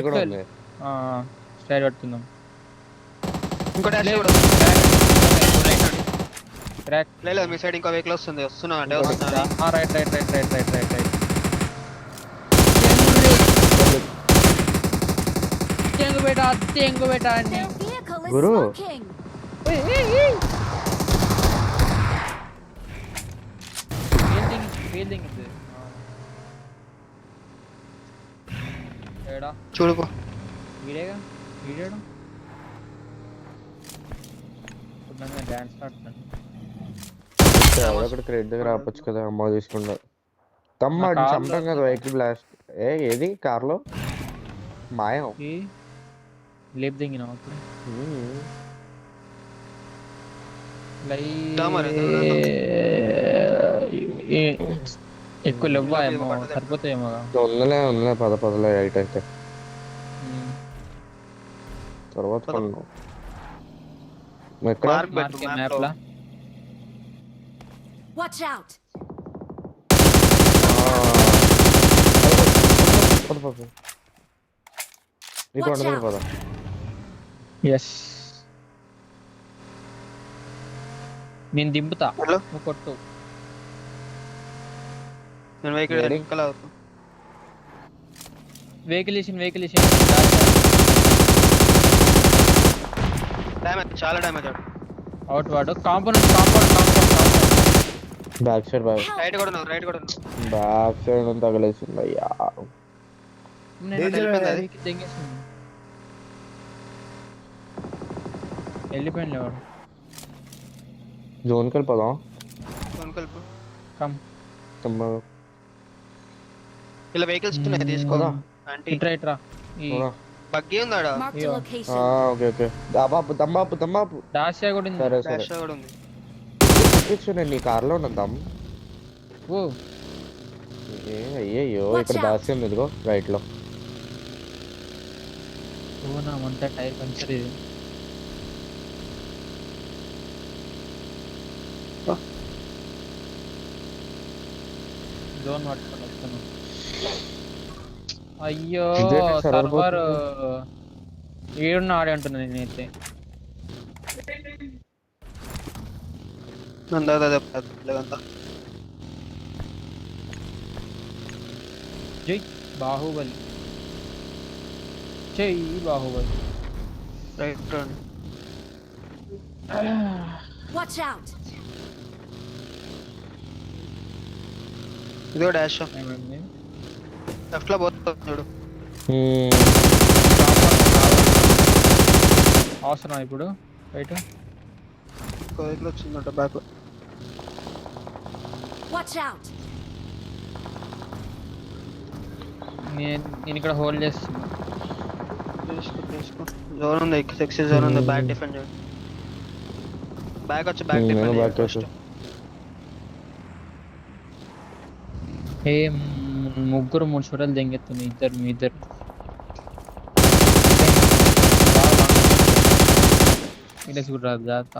ఇక్కడ ఉంది. స్టైల్ పట్టుకుందాం. ఇంకో డాష్ లేదు. కూడా రైట్ క్రాక్. లేదు మీ సైడ్ ఇంకో వెహికల్ వస్తుంది అంటే right right right right right right right తెంగు బేటా అన్ని. గురు ఫీల్డింగ్ ఇది. ఏడా చూడుకో వీడేగా వీడాడు. డాన్స్ ఆడుతున్నాను. ఒకటి క్రెడిట్ దగ్గర ఆపొచ్చు కదా. అమ్మ తీసుకుంటా తమ్మ నా కార్లో చంపం కదా వెహికల్ బ్లాస్ట్. ఏది కార్లో మాయం. లేపు దింగినా అప్పుడు ఎక్కువ లేవా ఏమో సరిపోతాయేమో. ఉందిలే పదలే రైట్ అయితే తర్వాత కొన్నాం. ఎక్కడ మ్యాప్ లా Watch out! నీకు వండదు పద. ఎస్ నేను దింపుతా. హలో నువ్వు కొట్టు. నేను వెహికల్ అవుతా వెహికల్ డ్యామేజ్ చాలా డ్యామేజ్ అవుట్ అవుట్ వాడు. కాంపౌండ్ బ్యాక్ సైడ్ రైట్ కూడా ఉన్నావు బ్యాక్ సైడ్ తగలేసింది. అయ్యా వెళ్ళిపోయింది వాడు. జోన్కి వెళ్ళిపోదాం. కలుపు కమ్ ఇలా వెహికల్స్ ఉన్నాయి తీసుకోదా ఆంటీ. ఇట్రా ఈ బగ్గీ ఉందాడా? Marked a location. Okay okay దమ్మాపు. డాషా కూడా ఉంది. సరే డాష్ కూడా ఉంది. నేను నీ కార్లో ఉన్నద్దాం. ఓ అయ్యయ్యో ఇక్కడ దాసి ఉంది. ఇదిగో రైట్ లో. ఓ నా వంట టైర్ పంచర్ ఇది. జోన్ పట్టుకొని వస్తాను. అయ్యో సర్వర్ ఏడున్న ఆడే అంటున్నా నేనైతే. జై బాహుబలి రైట్ Watch out! ఇదో డాష్ ఏమైంది? లెఫ్ట్ లో పోతుంది చూడు. అవసరం ఇప్పుడు రైట్ వెహికల్ వచ్చిందంట బ్యాక్. Watch out! నేను ఇక్కడ హోల్డ్ చేస్తున్నా. తీసుకో జోన్ ఉంది. సెక్సీ జోన్ ఉంది. బ్యాక్ డిఫెండ్ చేయండి. బ్యాక్ వచ్చి బ్యాక్ డిఫెండ్ ఏ ముగ్గురు 3 షోటలు దెంగెత్తుంది. మీ ఇద్దరు ఇలేసి కూడా రాదు జాగ్రత్త.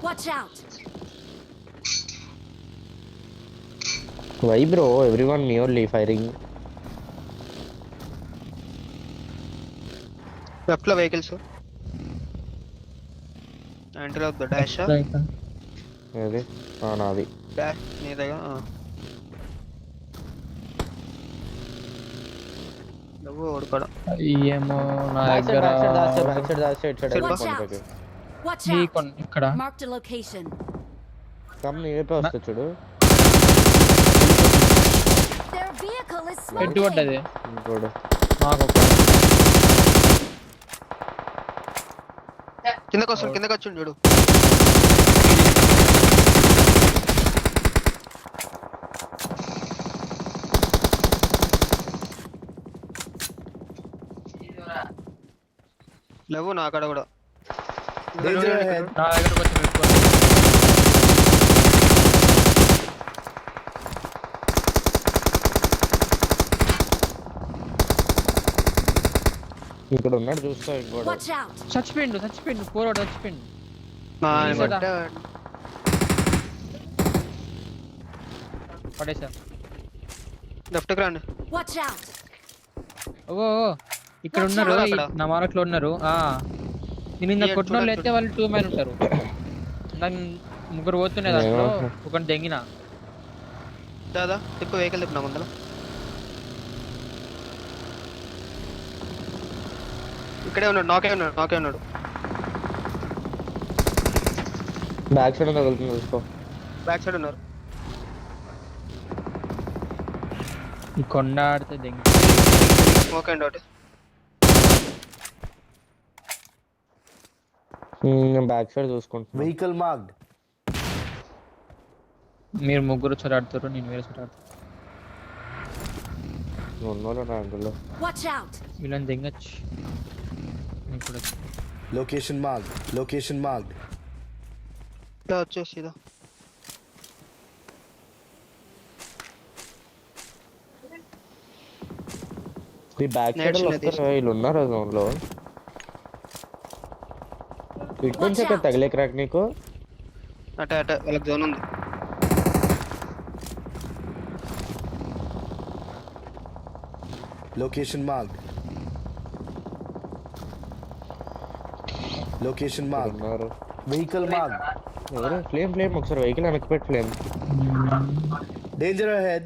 Watch out! Why bro? Everyone nearly firing. Left లో వెహికల్స్ ఎంటర్ అవుతుంది. డాష్ ఏది నాది డాష్ నీ దగ్గర నువ్వు ఓడుకోవడం. ఏమో నా దగ్గర Watch out! ఇక్కడ Marked a location. వస్తా చూడు. Their vehicle is head smoking. పడ్డది ఇంకోడు నాకు. కిందకి వచ్చి చూడు. లేవు నా అక్కడ కూడా. నా దగ్గరకు వచ్చి పెట్టుకో. ఇక్కడ ఉన్నాడు చూస్తా. ఇంకోడు Watch out! చచ్చిపోయిండు పోరాడు చచ్చిపోయిండు. పడేసా. లెఫ్ట్కి రండి. Watch out! ఓ ఇక్కడ ఉన్నారు అక్కడ. నా మార్క్ లో ఉన్నారు నేను ఇంత ఇక్కడ కొట్టిన వాళ్ళు చూడండి. అయితే వాళ్ళు 2 మ్యాన్ ఉంటారు నాకు ముగ్గురు పోతున్నాయి దాంట్లో ఒకటి దెంగిన దాదా తిప్పు వెహికల్ తిప్పినా ముందర ఇక్కడే ఉన్నాడు నాకే ఉన్నాడు బ్యాక్ సైడ్ తగులుతుంది చూసుకో. బ్యాక్ సైడ్ ఉన్నారు ఈ కొండ ఆడితే దెంగి ఓకే అండి ఒకటి బ్యాక్ సైడ్ చూసుకుంటున్నా. Vehicle marked. మీరు ముగ్గురు చోట ఆడుతారు నేను వేరే చోట ఆడుతాను ఉన్నోళ్ళు నా అంగుల్లో. Watch out! వీళ్ళని దెంగచ్చు ఇప్పుడు Location marked. Location marked. ఇలా వచ్చేసి ఇదా ఈ బ్యాక్ సైడ్ Nets వస్తారు కదా, వీళ్ళు ఉన్నారు ఆ zone లో. ఇటు నుంచి Watch అక్కడ out. తగిలే క్రాక్ నీకు. అటే వాళ్ళకి జోన్ ఉంది Location marked. Location ఇక్కడ marked. ఉన్నారు. Vehicle marked. ఎవరు ఫ్లేమ్ ఒకసారి వెహికల్ వెనక్కి పెట్టి ఫ్లేమ్. Danger ahead.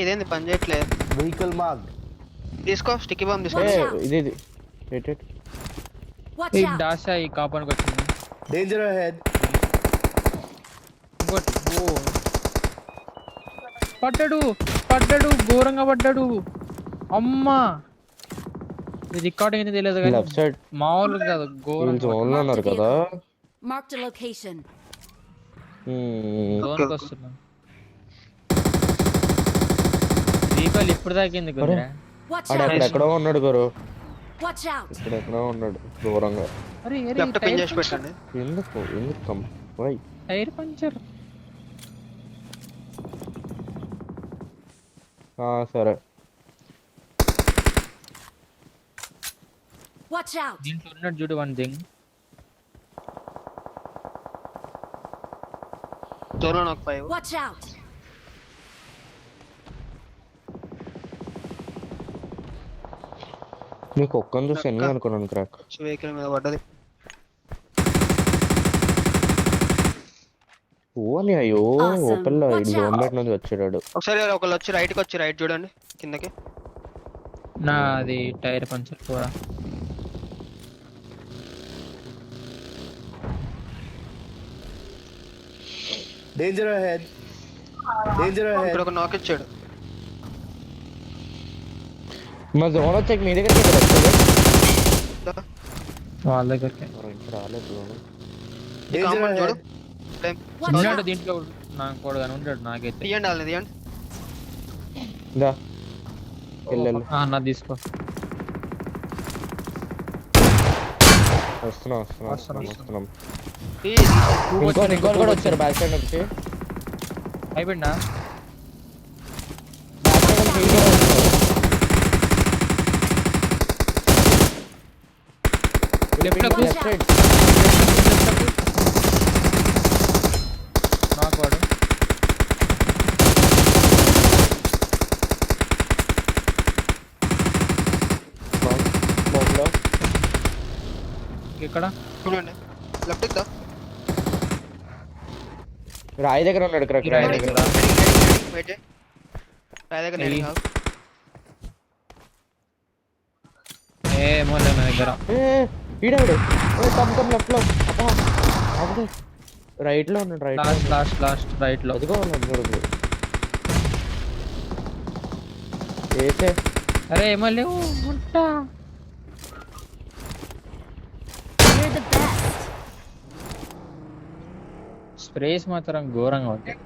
ఇదేంది పని చేయట్లేదు Vehicle marked. తీసుకో స్టిక్కీ బాంబ్ తీసుకో ఏ Watch out. ఇది ఎటు Watch ఈ out! డాషా ఈ కాపానికి వచ్చింది Danger ahead. ఇంకోటి పడ్డాడు ఘోరంగా పడ్డాడు అమ్మా ఇది రికార్డ్ అయింది తెలియదు కానీ లెఫ్ట్ సైడ్ మామూలు కాదు వీళ్ళు ఘోరంగా జోన్ లో ఉన్నారు కదా. Marked a location. జోన్కి వస్తున్నాం దీపాలు ఇప్పుడు దాకింది కుదిరా Watch ఆడ out! ఎక్కడెక్కడో ఉన్నాడు గురు. Watch out! ఇక్కడ ఎక్కడో ఉన్నాడు దూరంగా. అరే లెఫ్ట్ పిన్ చేసి పెట్టండి ఎందుకు వై టైర్ పంచర్ సరే. Watch out! దీంట్లో ఉన్నాడు చూడు వన్ థింగ్ జోన్ ఒక 5 Watch out! నీకు ఒక్కని చూసి ఎన్ని అనుకున్నాను క్రాక్. వెహికల్ మీద పడ్డది ఓని అయ్యో Awesome. ఓపెన్ లో Watch out. గవర్నమెంట్ నుంచి వచ్చాడు. ఒకసారి ఒకళ్ళు వచ్చి రైట్ చూడండి కిందకి నాది టైర్ పంచర్ కూడా Danger ahead. Danger ahead. ఇక్కడ ఒక నాక్ ఇచ్చాడు మా జోన్ వచ్చాక మీ దగ్గరికి దా. వాళ్ళ దగ్గరికి రాలేదు zone. ఈ Danger కాంపౌండ్ చూడు ahead. టైం Watch ఉన్నాడు out! దీంట్లో నాకు కూడా కానీ ఉంటాడు నాకైతే తీయండి వాళ్ళని తీయండి దా వెళ్ళు నా తీసుకో వస్తున్నాం. ఈ ఇంకోటి కూడా వచ్చారు బ్యాక్ సైడ్ నుంచి. అయిపోయిందా బ్యాక్ సైడ్ నుంచి వీళ్ళు కూడా వచ్చారు. లెఫ్ట్ Watch లెఫ్ట్ సైడ్ నాకు వాడు బాగుందా. ఇక్కడ చూడండి లెఫ్ట్ ఇద్దా రాయి దగ్గర ఉన్నాడు క్రాక్. రాయి దగ్గర వెయిట్ చేయి రాయి దగ్గర నేను కాదు ఏమో లేదు నా దగ్గర ఈడాడు తమ్ముతాం లెఫ్ట్ లో. అబ్బా రైట్ లో ఉన్నాడు. రైట్ లాస్ట్ రైట్ లో అదిగో అందరూ ఏసే అరే ఏమో లేవు ఉంటా You're the best. స్ప్రేస్ మాత్రం ఘోరంగా ఉంటాయి